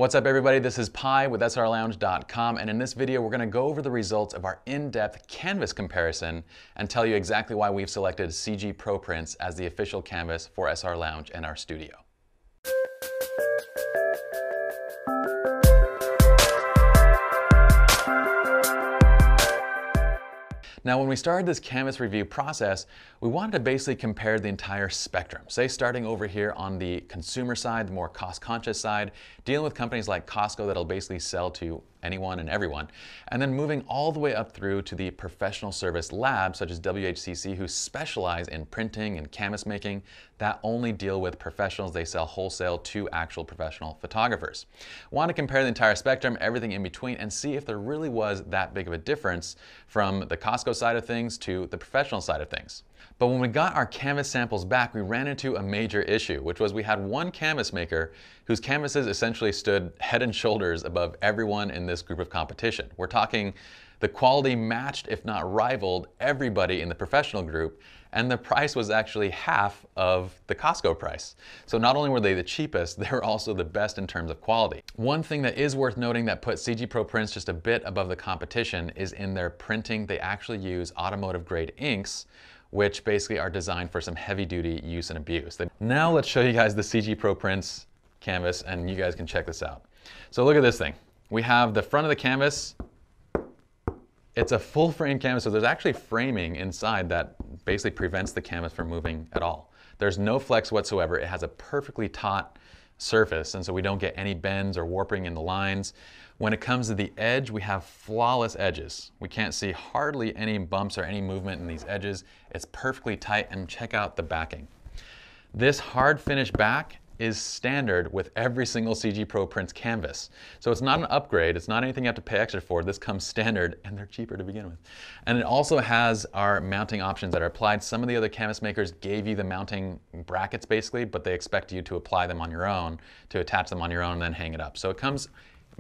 What's up everybody, this is Pi with SLRLounge.com, and in this video we're going to go over the results of our in-depth canvas comparison and tell you exactly why we've selected CG Pro Prints as the official canvas for SLR Lounge and our studio. Now, when we started this canvas review process, we wanted to basically compare the entire spectrum. Say starting over here on the consumer side, the more cost-conscious side, dealing with companies like Costco that'll basically sell to anyone and everyone, and then moving all the way up through to the professional service labs such as WHCC, who specialize in printing and canvas making that only deal with professionals. They sell wholesale to actual professional photographers. Want to compare the entire spectrum, everything in between, and see if there really was that big of a difference from the Costco side of things to the professional side of things. But when we got our canvas samples back, we ran into a major issue, which was we had one canvas maker whose canvases essentially stood head and shoulders above everyone in this group of competition. We're talking the quality matched, if not rivaled, everybody in the professional group, and the price was actually half of the Costco price. So not only were they the cheapest, they were also the best in terms of quality. One thing that is worth noting that put CG Pro Prints just a bit above the competition is in their printing. They actually use automotive grade inks, which basically are designed for some heavy duty use and abuse. Now let's show you guys the CG Pro Prints canvas and you guys can check this out. So look at this thing. We have the front of the canvas. It's a full frame canvas, so there's actually framing inside that basically prevents the canvas from moving at all. There's no flex whatsoever. It has a perfectly taut surface, and so we don't get any bends or warping in the lines. When it comes to the edge, we have flawless edges. We can't see hardly any bumps or any movement in these edges. It's perfectly tight, and check out the backing. This hard finish back is standard with every single CG Pro Prints canvas. So it's not an upgrade, it's not anything you have to pay extra for. This comes standard, and they're cheaper to begin with. And it also has our mounting options that are applied. Some of the other canvas makers gave you the mounting brackets basically, but they expect you to apply them on your own, to attach them on your own and then hang it up. So it comes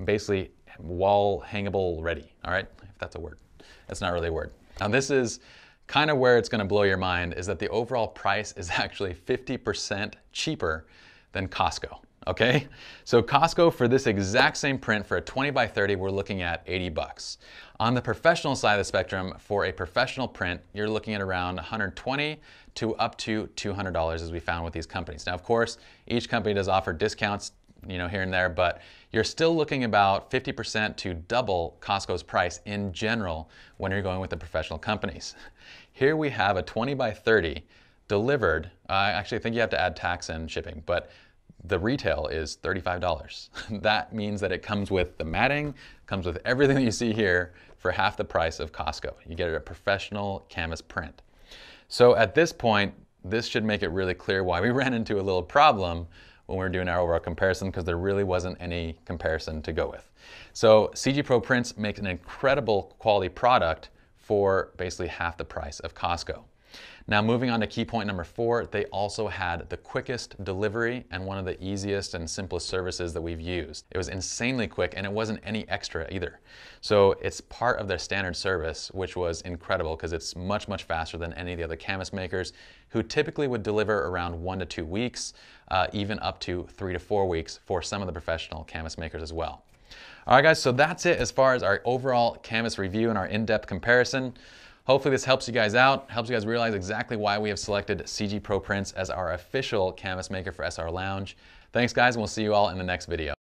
basically wall hangable ready, all right? If that's a word. It's not really a word. Now this is kind of where it's gonna blow your mind, is that the overall price is actually 50% cheaper than Costco, okay? So Costco, for this exact same print, for a 20 by 30, we're looking at 80 bucks. On the professional side of the spectrum, for a professional print, you're looking at around 120 to up to $200 as we found with these companies. Now, of course, each company does offer discounts, here and there, but you're still looking about 50% to double Costco's price in general when you're going with the professional companies. Here we have a 20 by 30 delivered. I actually think you have to add tax and shipping, but the retail is $35. That means that it comes with the matting, comes with everything that you see here for half the price of Costco. You get a professional canvas print. So at this point, this should make it really clear why we ran into a little problem when we were doing our overall comparison, because there really wasn't any comparison to go with. So CG Pro Prints makes an incredible quality product for basically half the price of Costco. Now moving on to key point number 4, they also had the quickest delivery and one of the easiest and simplest services that we've used. It was insanely quick, and it wasn't any extra either. So it's part of their standard service, which was incredible because it's much, much faster than any of the other canvas makers, who typically would deliver around 1 to 2 weeks, even up to 3 to 4 weeks for some of the professional canvas makers as well. All right guys, so that's it as far as our overall canvas review and our in-depth comparison. Hopefully this helps you guys out, helps you guys realize exactly why we have selected CG Pro Prints as our official canvas maker for SLR Lounge. Thanks guys, and we'll see you all in the next video.